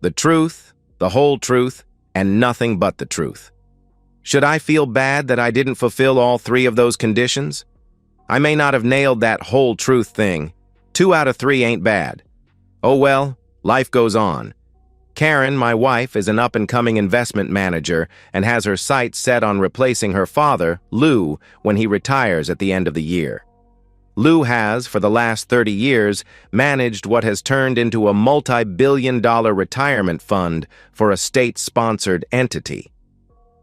The truth, the whole truth, and nothing but the truth. Should I feel bad that I didn't fulfill all three of those conditions? I may not have nailed that whole truth thing. 2 out of 3 ain't bad. Oh well, life goes on. Karen, my wife, is an up-and-coming investment manager and has her sights set on replacing her father, Lou, when he retires at the end of the year. Lou has, for the last 30 years, managed what has turned into a multi-billion-dollar retirement fund for a state-sponsored entity.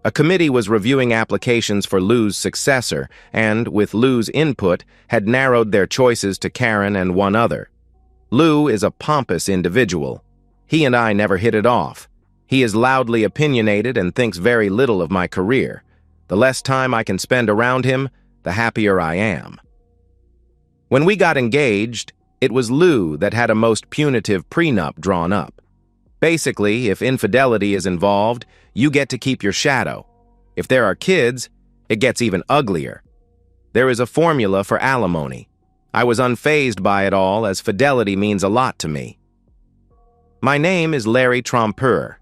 A committee was reviewing applications for Lou's successor and, with Lou's input, had narrowed their choices to Karen and one other. Lou is a pompous individual. He and I never hit it off. He is loudly opinionated and thinks very little of my career. The less time I can spend around him, the happier I am. When we got engaged, it was Lou that had a most punitive prenup drawn up. Basically, if infidelity is involved, you get to keep your shadow. If there are kids, it gets even uglier. There is a formula for alimony. I was unfazed by it all, as fidelity means a lot to me. My name is Larry Trompeur.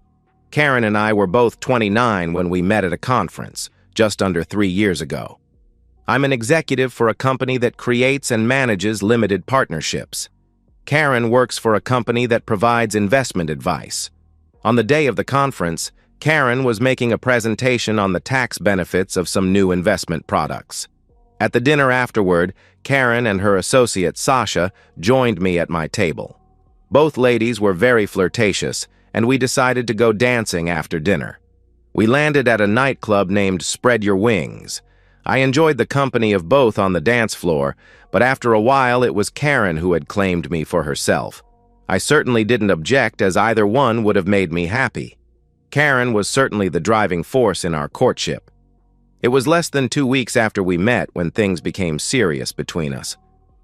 Karen and I were both 29 when we met at a conference, just under 3 years ago. I'm an executive for a company that creates and manages limited partnerships. Karen works for a company that provides investment advice. On the day of the conference, Karen was making a presentation on the tax benefits of some new investment products. At the dinner afterward, Karen and her associate Sasha joined me at my table. Both ladies were very flirtatious, and we decided to go dancing after dinner. We landed at a nightclub named Spread Your Wings. I enjoyed the company of both on the dance floor, but after a while it was Karen who had claimed me for herself. I certainly didn't object, as either one would have made me happy. Karen was certainly the driving force in our courtship. It was less than 2 weeks after we met when things became serious between us.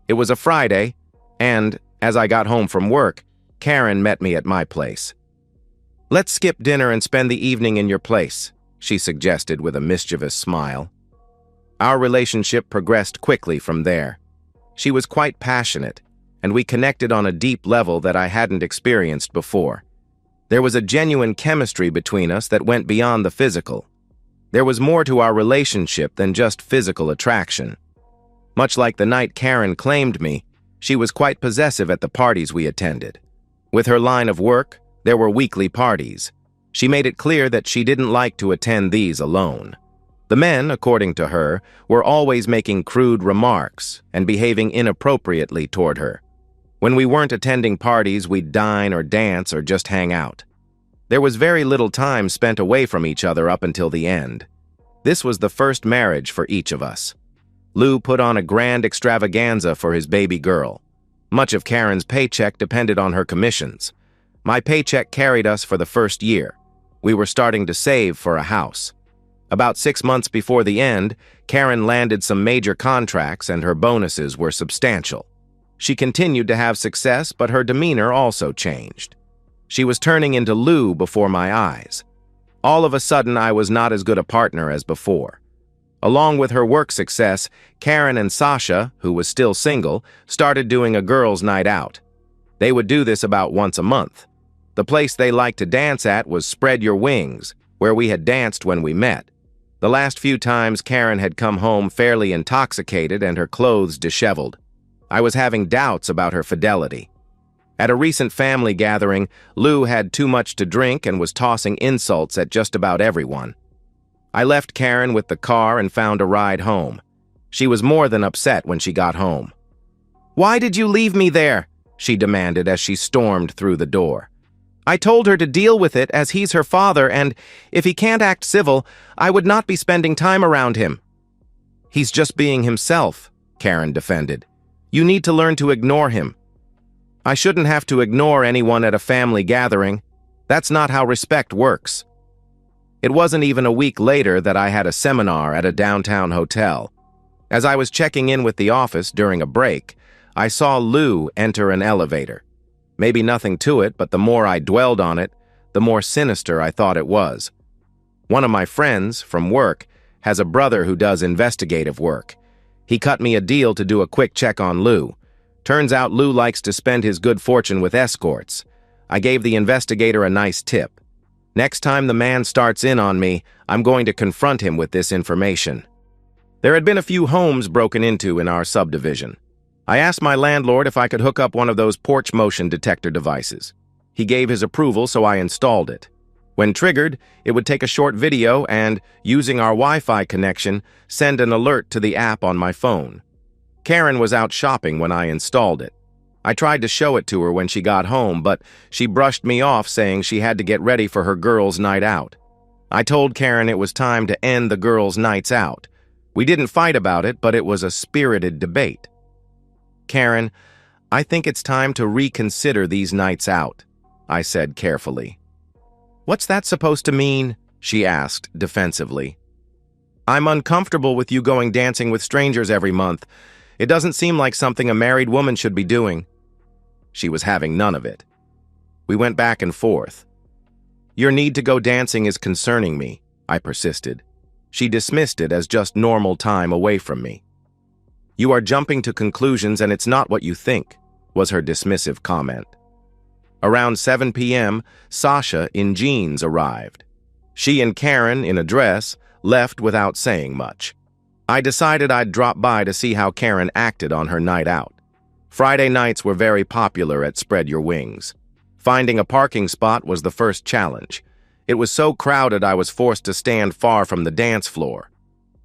It was a Friday, and, as I got home from work, Karen met me at my place. "Let's skip dinner and spend the evening in your place," she suggested with a mischievous smile. Our relationship progressed quickly from there. She was quite passionate, and we connected on a deep level that I hadn't experienced before. There was a genuine chemistry between us that went beyond the physical. There was more to our relationship than just physical attraction. Much like the night Karen claimed me, she was quite possessive at the parties we attended. With her line of work, there were weekly parties. She made it clear that she didn't like to attend these alone. The men, according to her, were always making crude remarks and behaving inappropriately toward her. When we weren't attending parties, we'd dine or dance or just hang out. There was very little time spent away from each other up until the end. This was the first marriage for each of us. Lou put on a grand extravaganza for his baby girl. Much of Karen's paycheck depended on her commissions. My paycheck carried us for the first year. We were starting to save for a house. About 6 months before the end, Karen landed some major contracts and her bonuses were substantial. She continued to have success, but her demeanor also changed. She was turning into Lou before my eyes. All of a sudden, I was not as good a partner as before. Along with her work success, Karen and Sasha, who was still single, started doing a girls' night out. They would do this about once a month. The place they liked to dance at was Spread Your Wings, where we had danced when we met. The last few times Karen had come home fairly intoxicated and her clothes disheveled. I was having doubts about her fidelity. At a recent family gathering, Lou had too much to drink and was tossing insults at just about everyone. I left Karen with the car and found a ride home. She was more than upset when she got home. "Why did you leave me there?" she demanded as she stormed through the door. "I told her to deal with it as he's her father, and if he can't act civil, I would not be spending time around him." "He's just being himself," Karen defended. "You need to learn to ignore him." "I shouldn't have to ignore anyone at a family gathering. That's not how respect works." It wasn't even a week later that I had a seminar at a downtown hotel. As I was checking in with the office during a break, I saw Lou enter an elevator. Maybe nothing to it, but the more I dwelled on it, the more sinister I thought it was. One of my friends, from work, has a brother who does investigative work. He cut me a deal to do a quick check on Lou. Turns out Lou likes to spend his good fortune with escorts. I gave the investigator a nice tip. Next time the man starts in on me, I'm going to confront him with this information. There had been a few homes broken into in our subdivision. I asked my landlord if I could hook up one of those porch motion detector devices. He gave his approval, so I installed it. When triggered, it would take a short video and, using our Wi-Fi connection, send an alert to the app on my phone. Karen was out shopping when I installed it. I tried to show it to her when she got home, but she brushed me off saying she had to get ready for her girls' night out. I told Karen it was time to end the girls' nights out. We didn't fight about it, but it was a spirited debate. Karen, I think it's time to reconsider these nights out, I said carefully. What's that supposed to mean? She asked defensively. I'm uncomfortable with you going dancing with strangers every month. It doesn't seem like something a married woman should be doing. She was having none of it. We went back and forth. Your need to go dancing is concerning me, I persisted. She dismissed it as just normal time away from me. You are jumping to conclusions and it's not what you think, was her dismissive comment. Around 7 p.m., Sasha in jeans arrived. She and Karen, in a dress, left without saying much. I decided I'd drop by to see how Karen acted on her night out. Friday nights were very popular at Spread Your Wings. Finding a parking spot was the first challenge. It was so crowded I was forced to stand far from the dance floor.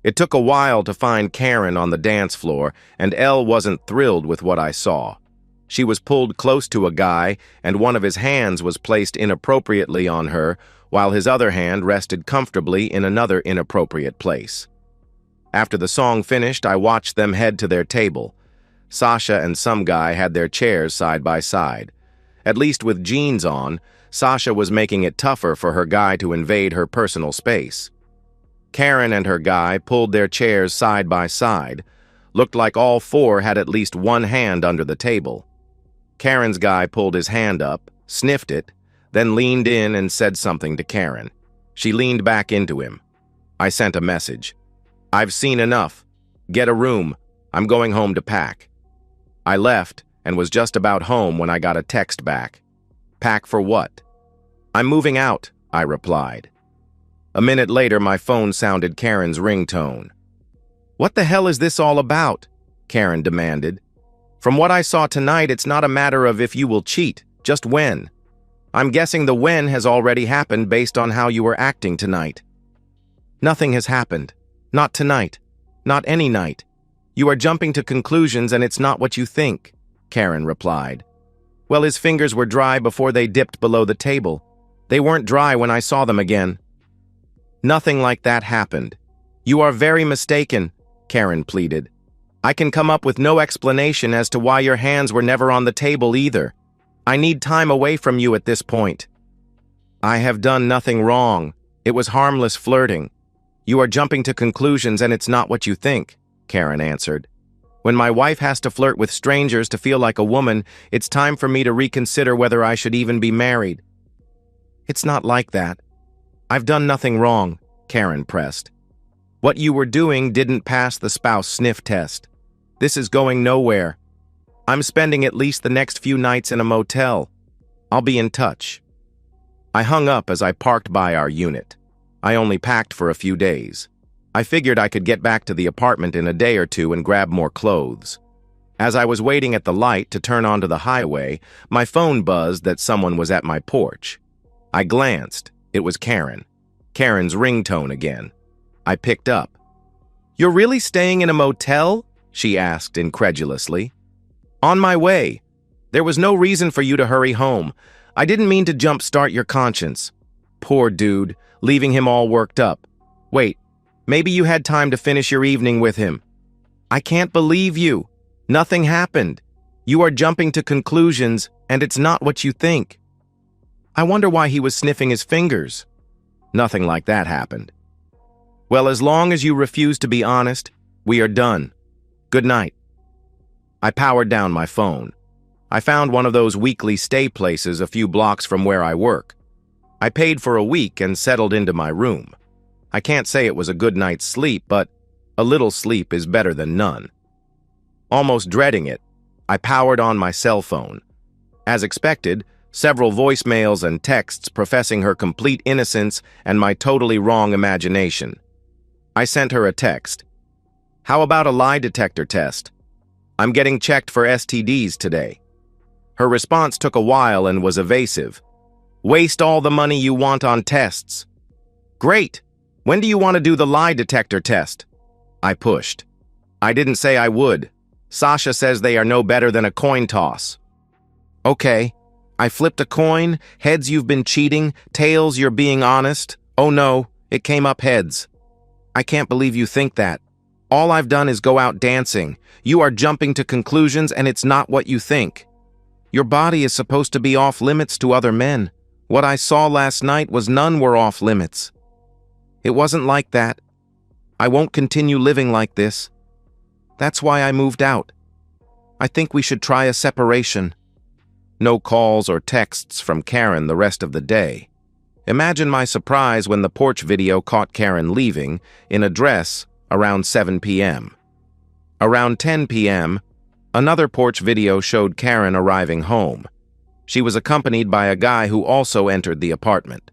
It took a while to find Karen on the dance floor, and Elle wasn't thrilled with what I saw. She was pulled close to a guy, and one of his hands was placed inappropriately on her, while his other hand rested comfortably in another inappropriate place. After the song finished, I watched them head to their table. Sasha and some guy had their chairs side by side. At least with jeans on, Sasha was making it tougher for her guy to invade her personal space. Karen and her guy pulled their chairs side by side. Looked like all four had at least one hand under the table. Karen's guy pulled his hand up, sniffed it, then leaned in and said something to Karen. She leaned back into him. I sent a message. I've seen enough. Get a room. I'm going home to pack. I left and was just about home when I got a text back. Pack for what? I'm moving out, I replied. A minute later, my phone sounded Karen's ringtone. What the hell is this all about? Karen demanded. From what I saw tonight, it's not a matter of if you will cheat, just when. I'm guessing the when has already happened based on how you were acting tonight. Nothing has happened. Not tonight. Not any night. You are jumping to conclusions and it's not what you think, Karen replied. Well, his fingers were dry before they dipped below the table. They weren't dry when I saw them again. Nothing like that happened. You are very mistaken, Karen pleaded. I can come up with no explanation as to why your hands were never on the table either. I need time away from you at this point. I have done nothing wrong. It was harmless flirting. You are jumping to conclusions and it's not what you think, Karen answered. When my wife has to flirt with strangers to feel like a woman, it's time for me to reconsider whether I should even be married. It's not like that. I've done nothing wrong, Karen pressed. What you were doing didn't pass the spouse sniff test. This is going nowhere. I'm spending at least the next few nights in a motel. I'll be in touch. I hung up as I parked by our unit. I only packed for a few days. I figured I could get back to the apartment in a day or two and grab more clothes. As I was waiting at the light to turn onto the highway, my phone buzzed that someone was at my porch. I glanced. It was Karen. Karen's ringtone again. I picked up. You're really staying in a motel? She asked incredulously. On my way. There was no reason for you to hurry home. I didn't mean to jumpstart your conscience. Poor dude, leaving him all worked up. Wait, maybe you had time to finish your evening with him. I can't believe you. Nothing happened. You are jumping to conclusions, and it's not what you think. I wonder why he was sniffing his fingers. Nothing like that happened. Well, as long as you refuse to be honest, we are done. Good night. I powered down my phone. I found one of those weekly stay places a few blocks from where I work. I paid for a week and settled into my room. I can't say it was a good night's sleep, but a little sleep is better than none. Almost dreading it, I powered on my cell phone. As expected, several voicemails and texts professing her complete innocence and my totally wrong imagination. I sent her a text. "How about a lie detector test? I'm getting checked for STDs today." Her response took a while and was evasive. "Waste all the money you want on tests." "Great! When do you want to do the lie detector test?" I pushed. "I didn't say I would. Sasha says they are no better than a coin toss." "Okay." I flipped a coin. Heads, you've been cheating. Tails, you're being honest. Oh no, it came up heads. "I can't believe you think that. All I've done is go out dancing. You are jumping to conclusions and it's not what you think. Your body is supposed to be off limits to other men. What I saw last night was none were off limits. It wasn't like that. I won't continue living like this. That's why I moved out. I think we should try a separation." No calls or texts from Karen the rest of the day. Imagine my surprise when the porch video caught Karen leaving in a dress around 7 p.m. Around 10 p.m., another porch video showed Karen arriving home. She was accompanied by a guy who also entered the apartment.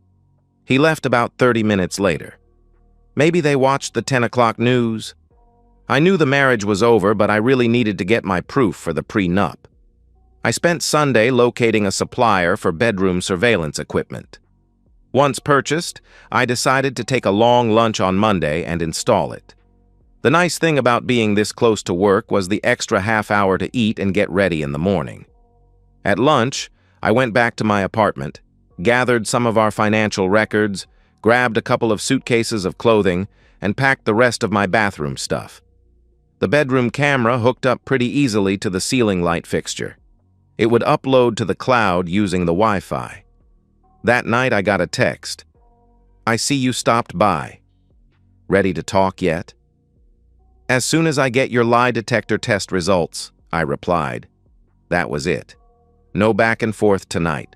He left about 30 minutes later. Maybe they watched the 10 o'clock news. I knew the marriage was over, but I really needed to get my proof for the prenup. I spent Sunday locating a supplier for bedroom surveillance equipment. Once purchased, I decided to take a long lunch on Monday and install it. The nice thing about being this close to work was the extra half hour to eat and get ready in the morning. At lunch, I went back to my apartment, gathered some of our financial records, grabbed a couple of suitcases of clothing, and packed the rest of my bathroom stuff. The bedroom camera hooked up pretty easily to the ceiling light fixture. It would upload to the cloud using the Wi-Fi. That night I got a text. "I see you stopped by. Ready to talk yet?" "As soon as I get your lie detector test results," I replied. That was it. No back and forth tonight.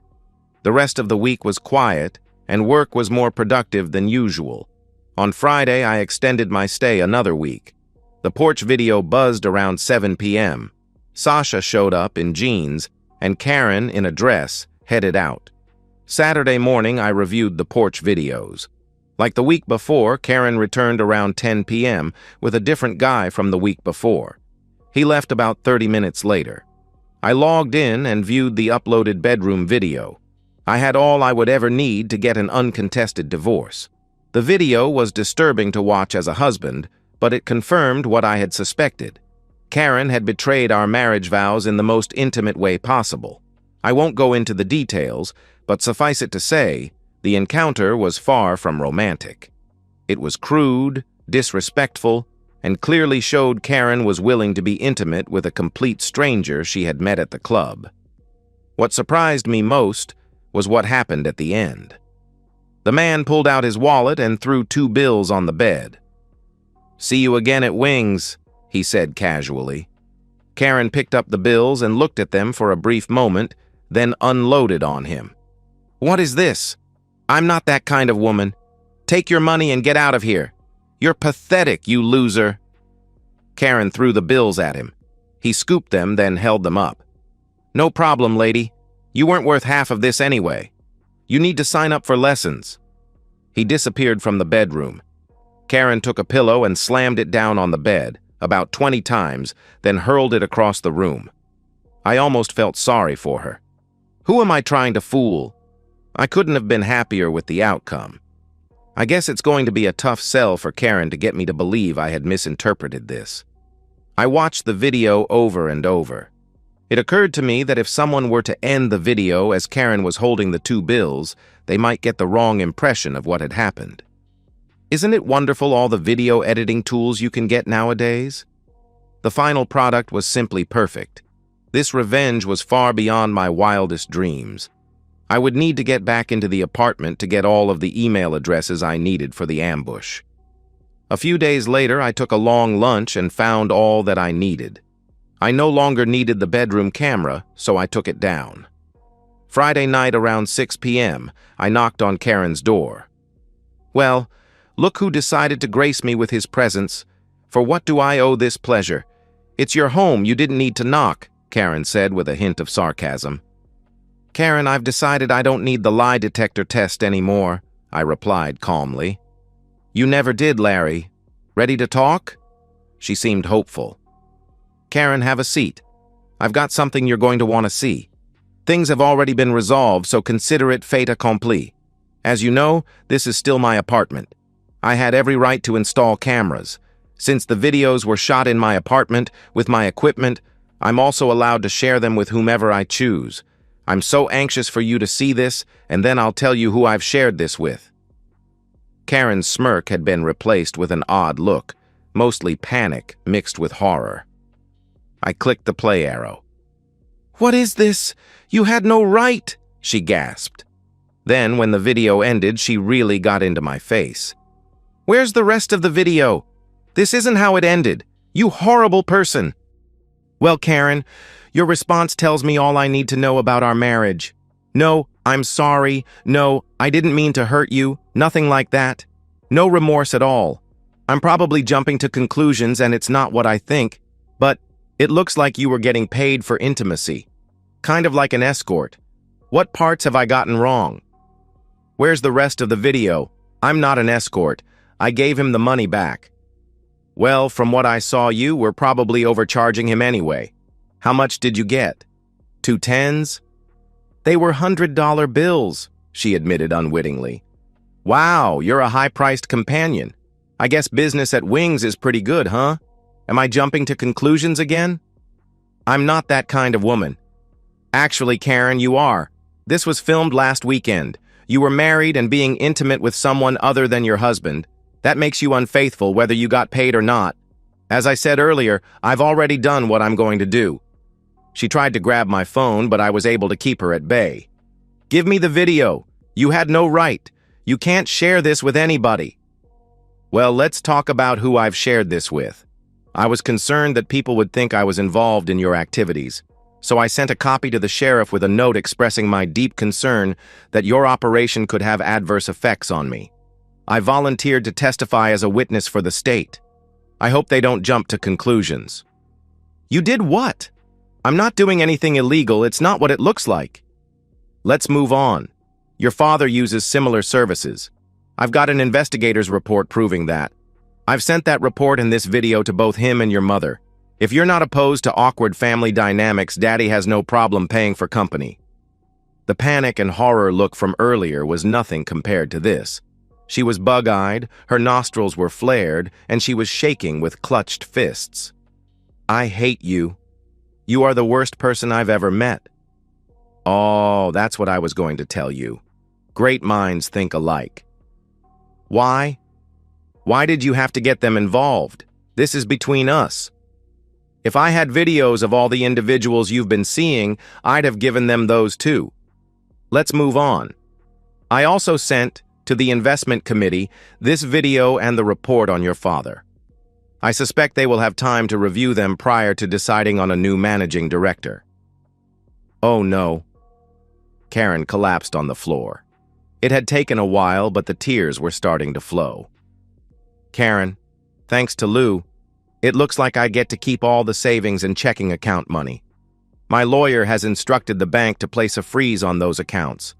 The rest of the week was quiet, and work was more productive than usual. On Friday, I extended my stay another week. The porch video buzzed around 7 p.m. Sasha showed up in jeans, and Karen, in a dress, headed out. Saturday morning, I reviewed the porch videos. Like the week before, Karen returned around 10 p.m. with a different guy from the week before. He left about 30 minutes later. I logged in and viewed the uploaded bedroom video. I had all I would ever need to get an uncontested divorce. The video was disturbing to watch as a husband, but it confirmed what I had suspected. Karen had betrayed our marriage vows in the most intimate way possible. I won't go into the details, but suffice it to say, the encounter was far from romantic. It was crude, disrespectful, and clearly showed Karen was willing to be intimate with a complete stranger she had met at the club. What surprised me most was what happened at the end. The man pulled out his wallet and threw 2 bills on the bed. "See you again at Wings," he said casually. Karen picked up the bills and looked at them for a brief moment, then unloaded on him. "What is this? I'm not that kind of woman. Take your money and get out of here. You're pathetic, you loser." Karen threw the bills at him. He scooped them, then held them up. "No problem, lady. You weren't worth half of this anyway. You need to sign up for lessons." He disappeared from the bedroom. Karen took a pillow and slammed it down on the bed, about 20 times, then hurled it across the room. I almost felt sorry for her. Who am I trying to fool? I couldn't have been happier with the outcome. I guess it's going to be a tough sell for Karen to get me to believe I had misinterpreted this. I watched the video over and over. It occurred to me that if someone were to end the video as Karen was holding the 2 bills, they might get the wrong impression of what had happened. Isn't it wonderful all the video editing tools you can get nowadays? The final product was simply perfect. This revenge was far beyond my wildest dreams. I would need to get back into the apartment to get all of the email addresses I needed for the ambush. A few days later, I took a long lunch and found all that I needed. I no longer needed the bedroom camera, so I took it down. Friday night around 6 p.m., I knocked on Karen's door. "Well, look who decided to grace me with his presence. For what do I owe this pleasure? It's your home, you didn't need to knock," Karen said with a hint of sarcasm. Karen, I've decided I don't need the lie detector test anymore, I replied calmly. You never did, Larry. Ready to talk? She seemed hopeful. Karen, have a seat. I've got something you're going to want to see. Things have already been resolved, so consider it fait accompli. As you know, this is still my apartment. I had every right to install cameras. Since the videos were shot in my apartment with my equipment, I'm also allowed to share them with whomever I choose. I'm so anxious for you to see this, and then I'll tell you who I've shared this with. Karen's smirk had been replaced with an odd look, mostly panic mixed with horror. I clicked the play arrow. What is this? You had no right, she gasped. Then, when the video ended, she really got into my face. Where's the rest of the video? This isn't how it ended. You horrible person. Well, Karen, your response tells me all I need to know about our marriage. No, I'm sorry. No, I didn't mean to hurt you. Nothing like that. No remorse at all. I'm probably jumping to conclusions and it's not what I think, but it looks like you were getting paid for intimacy. Kind of like an escort. What parts have I gotten wrong? Where's the rest of the video? I'm not an escort. I gave him the money back. Well, from what I saw, you were probably overcharging him anyway. How much did you get? 2 tens? They were $100 bills, she admitted unwittingly. Wow, you're a high-priced companion. I guess business at Wings is pretty good, huh? Am I jumping to conclusions again? I'm not that kind of woman. Actually, Karen, you are. This was filmed last weekend. You were married and being intimate with someone other than your husband. That makes you unfaithful whether you got paid or not. As I said earlier, I've already done what I'm going to do. She tried to grab my phone, but I was able to keep her at bay. Give me the video. You had no right. You can't share this with anybody. Well, let's talk about who I've shared this with. I was concerned that people would think I was involved in your activities, so I sent a copy to the sheriff with a note expressing my deep concern that your operation could have adverse effects on me. I volunteered to testify as a witness for the state. I hope they don't jump to conclusions. You did what? I'm not doing anything illegal. It's not what it looks like. Let's move on. Your father uses similar services. I've got an investigator's report proving that. I've sent that report and this video to both him and your mother. If you're not opposed to awkward family dynamics, Daddy has no problem paying for company. The panic and horror look from earlier was nothing compared to this. She was bug-eyed, her nostrils were flared, and she was shaking with clutched fists. I hate you. You are the worst person I've ever met. Oh, that's what I was going to tell you. Great minds think alike. Why? Why did you have to get them involved? This is between us. If I had videos of all the individuals you've been seeing, I'd have given them those too. Let's move on. I also sent to the investment committee this video and the report on your father. I suspect they will have time to review them prior to deciding on a new managing director. Oh no. Karen collapsed on the floor. It had taken a while, but the tears were starting to flow. Karen, thanks to Lou, it looks like I get to keep all the savings and checking account money. My lawyer has instructed the bank to place a freeze on those accounts.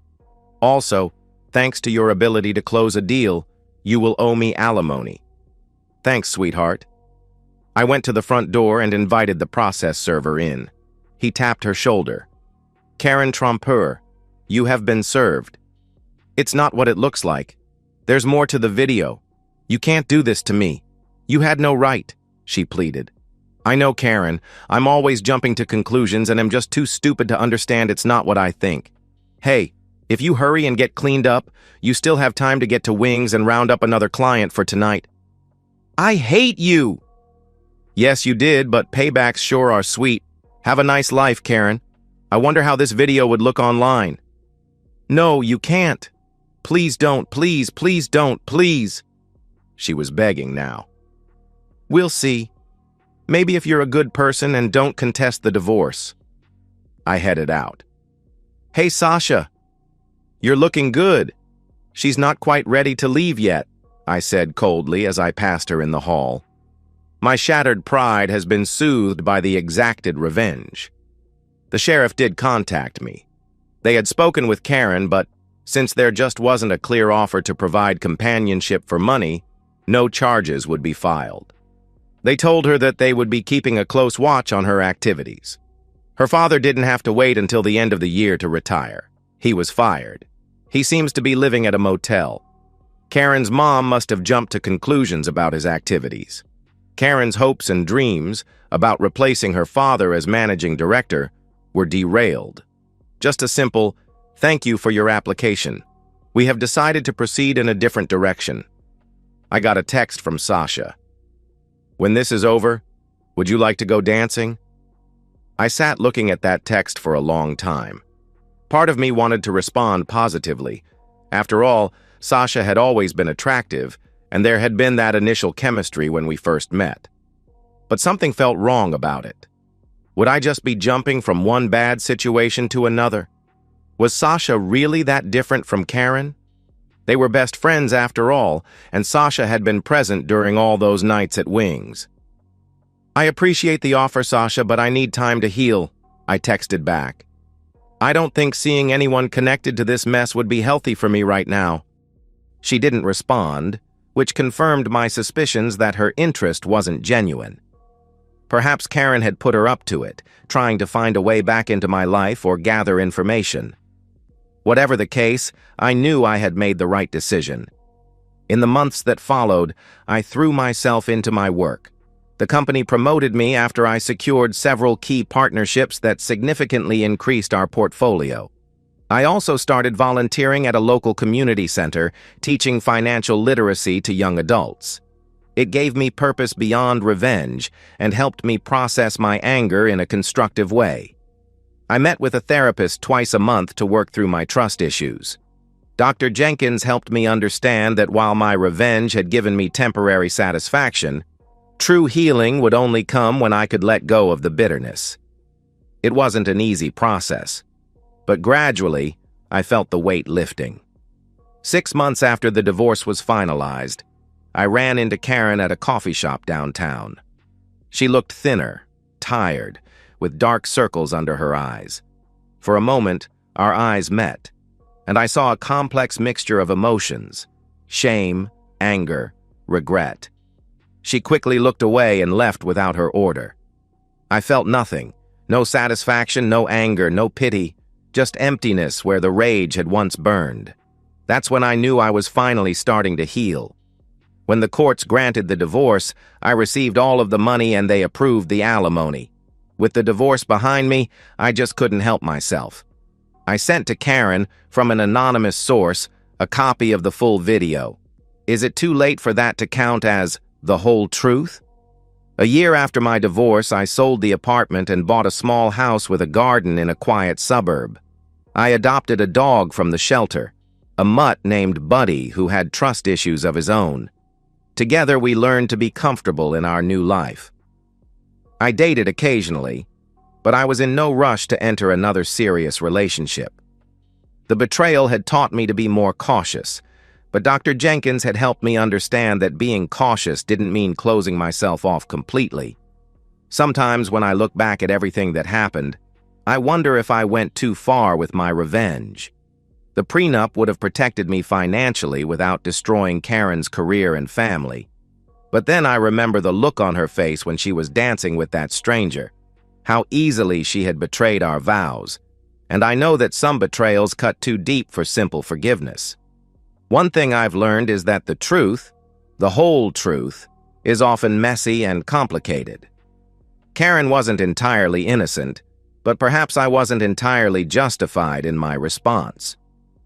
Also, thanks to your ability to close a deal, you will owe me alimony. Thanks, sweetheart. I went to the front door and invited the process server in. He tapped her shoulder. Karen Trompeur, you have been served. It's not what it looks like. There's more to the video. You can't do this to me. You had no right, she pleaded. I know, Karen. I'm always jumping to conclusions and I'm just too stupid to understand it's not what I think. Hey, if you hurry and get cleaned up, you still have time to get to Wings and round up another client for tonight. I hate you! Yes, you did, but paybacks sure are sweet. Have a nice life, Karen. I wonder how this video would look online. No, you can't. Please don't, please, please don't, please. She was begging now. We'll see. Maybe if you're a good person and don't contest the divorce. I headed out. Hey, Sasha. You're looking good. She's not quite ready to leave yet, I said coldly as I passed her in the hall. My shattered pride has been soothed by the exacted revenge. The sheriff did contact me. They had spoken with Karen, but since there just wasn't a clear offer to provide companionship for money, no charges would be filed. They told her that they would be keeping a close watch on her activities. Her father didn't have to wait until the end of the year to retire. He was fired. He seems to be living at a motel. Karen's mom must have jumped to conclusions about his activities. Karen's hopes and dreams about replacing her father as managing director were derailed. Just a simple, "Thank you for your application. We have decided to proceed in a different direction." I got a text from Sasha. "When this is over, would you like to go dancing?" I sat looking at that text for a long time. Part of me wanted to respond positively. After all, Sasha had always been attractive, and there had been that initial chemistry when we first met. But something felt wrong about it. Would I just be jumping from one bad situation to another? Was Sasha really that different from Karen? They were best friends after all, and Sasha had been present during all those nights at Wings. "I appreciate the offer, Sasha, but I need time to heal," I texted back. "I don't think seeing anyone connected to this mess would be healthy for me right now." She didn't respond, which confirmed my suspicions that her interest wasn't genuine. Perhaps Karen had put her up to it, trying to find a way back into my life or gather information. Whatever the case, I knew I had made the right decision. In the months that followed, I threw myself into my work. The company promoted me after I secured several key partnerships that significantly increased our portfolio. I also started volunteering at a local community center, teaching financial literacy to young adults. It gave me purpose beyond revenge and helped me process my anger in a constructive way. I met with a therapist twice a month to work through my trust issues. Dr. Jenkins helped me understand that while my revenge had given me temporary satisfaction, true healing would only come when I could let go of the bitterness. It wasn't an easy process, but gradually, I felt the weight lifting. 6 months after the divorce was finalized, I ran into Karen at a coffee shop downtown. She looked thinner, tired, with dark circles under her eyes. For a moment, our eyes met, and I saw a complex mixture of emotions: shame, anger, regret. She quickly looked away and left without her order. I felt nothing, no satisfaction, no anger, no pity, just emptiness where the rage had once burned. That's when I knew I was finally starting to heal. When the courts granted the divorce, I received all of the money and they approved the alimony. With the divorce behind me, I just couldn't help myself. I sent to Karen, from an anonymous source, a copy of the full video. Is it too late for that to count as the whole truth? A year after my divorce, I sold the apartment and bought a small house with a garden in a quiet suburb. I adopted a dog from the shelter, a mutt named Buddy who had trust issues of his own. Together, we learned to be comfortable in our new life. I dated occasionally, but I was in no rush to enter another serious relationship. The betrayal had taught me to be more cautious, but Dr. Jenkins had helped me understand that being cautious didn't mean closing myself off completely. Sometimes when I look back at everything that happened, I wonder if I went too far with my revenge. The prenup would have protected me financially without destroying Karen's career and family. But then I remember the look on her face when she was dancing with that stranger, how easily she had betrayed our vows, and I know that some betrayals cut too deep for simple forgiveness. One thing I've learned is that the truth, the whole truth, is often messy and complicated. Karen wasn't entirely innocent, but perhaps I wasn't entirely justified in my response.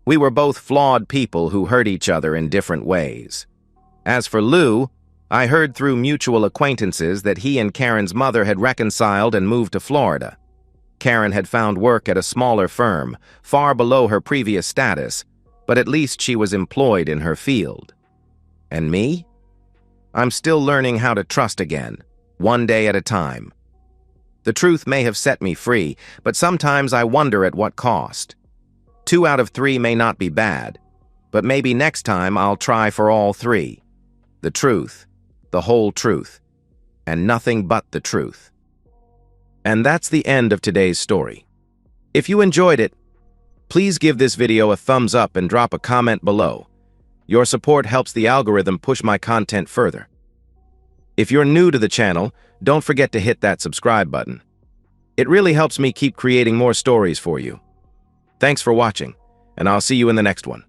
We were both flawed people who hurt each other in different ways. As for Lou, I heard through mutual acquaintances that he and Karen's mother had reconciled and moved to Florida. Karen had found work at a smaller firm, far below her previous status, but at least she was employed in her field. And me? I'm still learning how to trust again, one day at a time. The truth may have set me free, but sometimes I wonder at what cost. 2 out of 3 may not be bad, but maybe next time I'll try for all 3. The truth, the whole truth, and nothing but the truth. And that's the end of today's story. If you enjoyed it, Please give this video a thumbs up and drop a comment below. Your support helps the algorithm push my content further. If you're new to the channel, don't forget to hit that subscribe button. It really helps me keep creating more stories for you. Thanks for watching, and I'll see you in the next one.